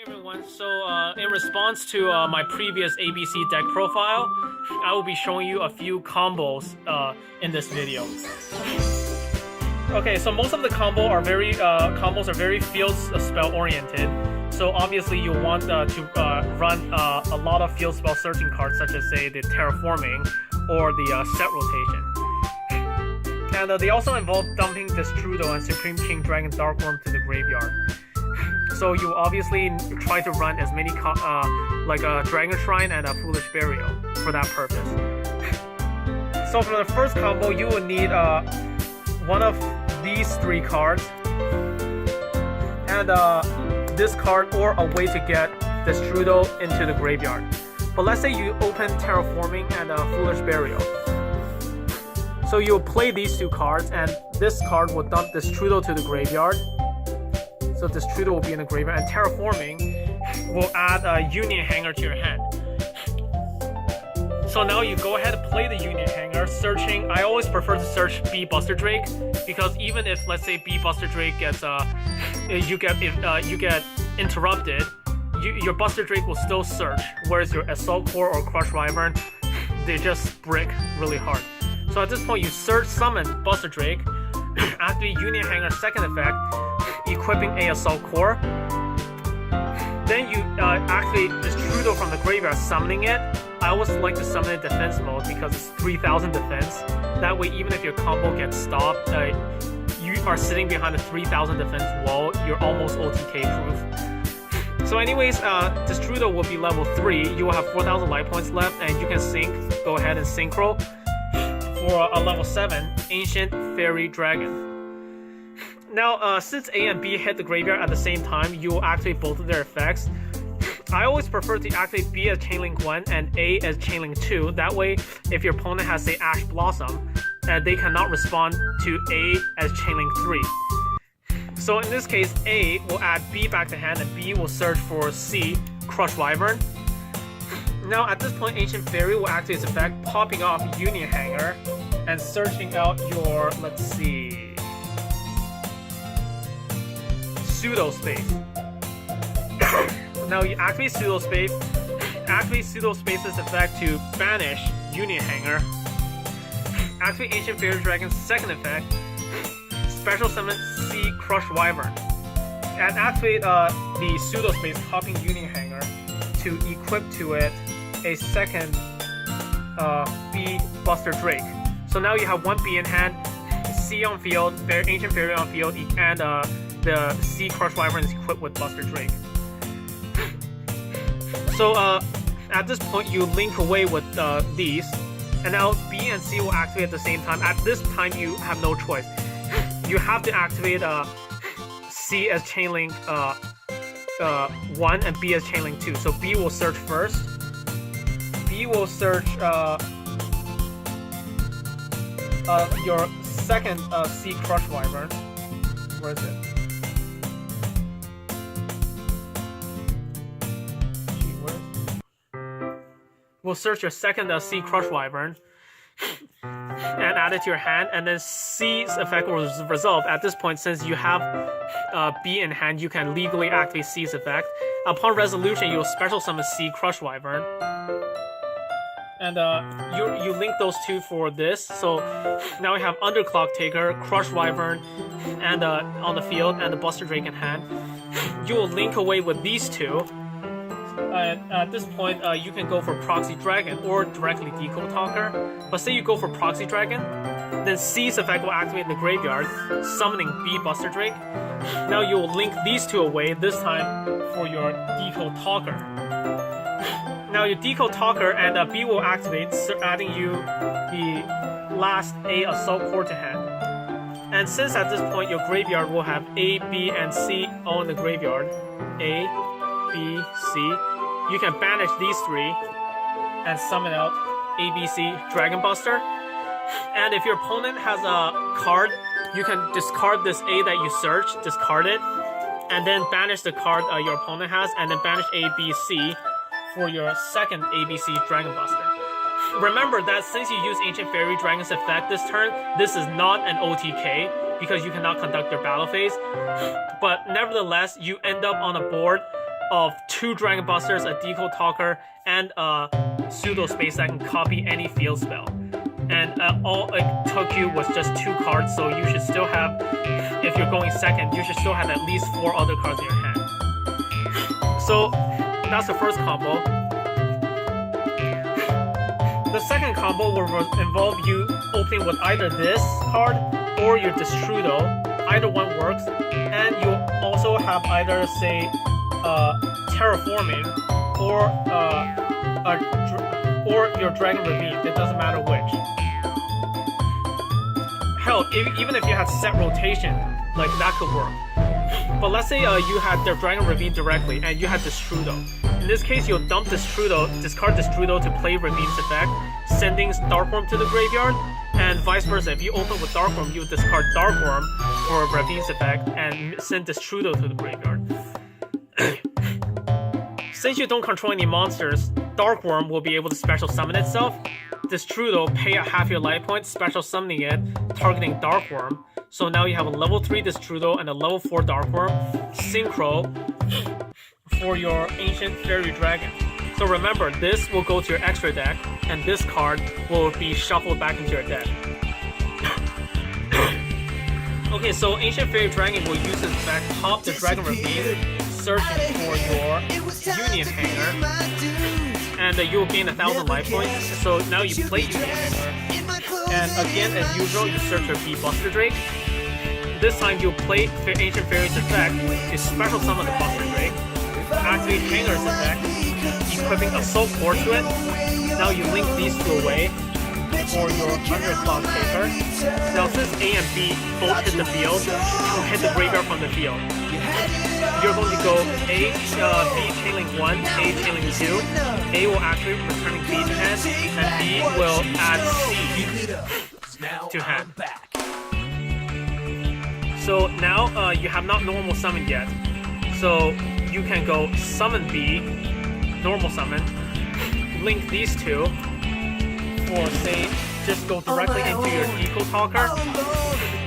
Hey everyone, so in response to my previous ABC deck profile, I will be showing you a few combos in this video. Okay, so most of the combos are very field spell oriented. So obviously you want to run a lot of field spell searching cards, such as say the Terraforming or the Set Rotation. And they also involve dumping Destrudo and Supreme King Dragon Darkworm to the graveyard. So you obviously try to run as many like a Dragon Shrine and a Foolish Burial for that purpose. So for the first combo, you will need one of these three cards and this card, or a way to get Destrudo into the graveyard. But let's say you open Terraforming and Foolish Burial. So you'll play these two cards, and this card will dump Destrudo to the graveyard. So Destrudo will be in the graveyard, and Terraforming will add a Union Hanger to your hand. So now you go ahead and play the Union Hanger, searching. I always prefer to search B Buster Drake, because even if, let's say, B Buster Drake gets you get interrupted, your Buster Drake will still search, whereas your Assault Core or Crush Wyvern, they just brick really hard. So at this point, you search, summon Buster Drake, activate Union Hanger second effect, equipping a Assault Core. Then you activate Destrudo from the graveyard, summoning it. I always like to summon it defense mode because it's 3000 defense. That way, even if your combo gets stopped, you are sitting behind a 3000 defense wall. You're almost OTK proof. So anyways, Destrudo will be level 3. You will have 4000 life points left, and you can go ahead and synchro for a level 7 Ancient Fairy Dragon. Now, since A and B hit the graveyard at the same time, you will activate both of their effects. I always prefer to activate B as Chainlink 1 and A as Chainlink 2. That way, if your opponent has, say, Ash Blossom, they cannot respond to A as Chainlink 3. So in this case, A will add B back to hand, and B will search for C, Crush Wyvern. Now, at this point, Ancient Fairy will activate its effect, popping off Union Hanger and searching out your, let's see, Pseudo Space. Now you activate Pseudo Space. Activate Pseudo Space's effect to banish Union Hanger. Activate Ancient Fairy Dragon's second effect. Special summon C Crush Wyvern. And activate the Pseudo Space, popping Union Hanger to equip to it a second B Buster Drake. So now you have one B in hand, C on field, Ancient Fairy on field, and the C Crush Wyvern is equipped with Buster Drake. So at this point, you link away with these, and now B and C will activate at the same time. At this time, you have no choice. You have to activate C as Chainlink 1 and B as Chainlink 2. So B will search first. B will search your second C Crush Wyvern. Where is it? Will search your second C Crush Wyvern and add it to your hand, and then C's effect will resolve. At this point, since you have B in hand, you can legally activate C's effect. Upon resolution, you'll special summon C Crush Wyvern, and you link those two for this. So now we have Underclock Taker, Crush Wyvern, and on the field, and the Buster Drake in hand. You will link away with these two. At this point, you can go for Proxy Dragon or directly Decode Talker. But say you go for Proxy Dragon, then C's effect will activate in the graveyard, summoning B Buster Drake. Now you will link these two away, this time for your Decode Talker. Now your Decode Talker and B will activate, adding you the last A Assault Core to hand. And since at this point your graveyard will have A, B, and C all in the graveyard, A, B, C, you can banish these three and summon out ABC Dragon Buster. And if your opponent has a card, you can discard this A that you search, discard it, and then banish the card your opponent has, and then banish ABC for your second ABC Dragon Buster. Remember that since you use Ancient Fairy Dragon's effect this turn, this is not an OTK because you cannot conduct your battle phase. But nevertheless, you end up on a board of 2 Dragon Busters, a Decode Talker, and a Pseudo Space that can copy any field spell. And all it took you was just 2 cards, so you should still have, if you're going second, you should still have at least 4 other cards in your hand. So that's the first combo. The second combo will involve you opening with either this card or your Destrudo. Either one works, and you also have either, say, Terraforming or your Dragon Ravine. It doesn't matter which. Hell, even if you had set rotation, like that could work. But let's say you had the Dragon Ravine directly and you had Destrudo. In this case, you'll dump Destrudo, discard Destrudo to play Ravine's effect, sending Darkworm to the graveyard, and vice versa. If you open with Darkworm, you discard Darkworm for Ravine's effect and send Destrudo to the graveyard. Since you don't control any monsters, Darkworm will be able to special summon itself. Destrudo, pay a half your life point, special summoning it, targeting Darkworm. So now you have a level 3 Destrudo and a level 4 Darkworm, synchro for your Ancient Fairy Dragon. So remember, this will go to your extra deck, and this card will be shuffled back into your deck. Okay, so Ancient Fairy Dragon will use this effect, pop the Dragon Ravine, searching for your Union Hanger, and you will gain 1,000 life points. So now you play Union Hanger, and again, as usual, you search your B Buster Drake. This time you'll play Ancient Fairy's effect to special summon the Buster Drake, activate Hanger's effect, equipping Assault Core to it. Now you link these two away for your Underclock Taker. Now since A and B both hit the field, you'll hit the graveyard from the field. You're going to go A, B Chainlink 1, A Chainlink 2. A will activate, returning B to hand, and B will add C to hand. So now you have not normal summoned yet. So you can go summon B, normal summon, link these two, or say just go directly into your Decode Talker.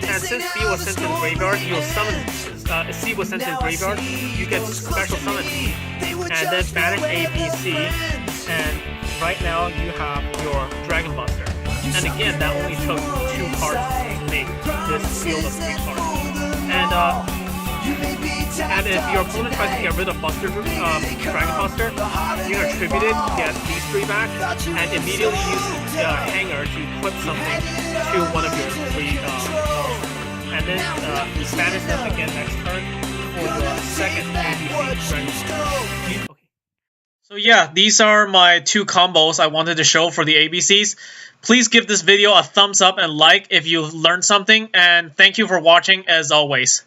And since B was sent to the graveyard, you'll summon C was sent to the graveyard, you get special summon B, and then banish A, B, C, and right now you have your Dragon Buster. And again, that only took 2 cards to make this field of 3 cards. And if your opponent tries to get rid of Dragon Buster, you can attribute it, get these 3 back, and immediately use the Hanger to equip something to one of your 3 and then banish them again next turn for your second ABC Dragon Buster. Okay. So yeah, these are my 2 combos I wanted to show for the ABCs. Please give this video a thumbs up and like if you learned something, and thank you for watching as always.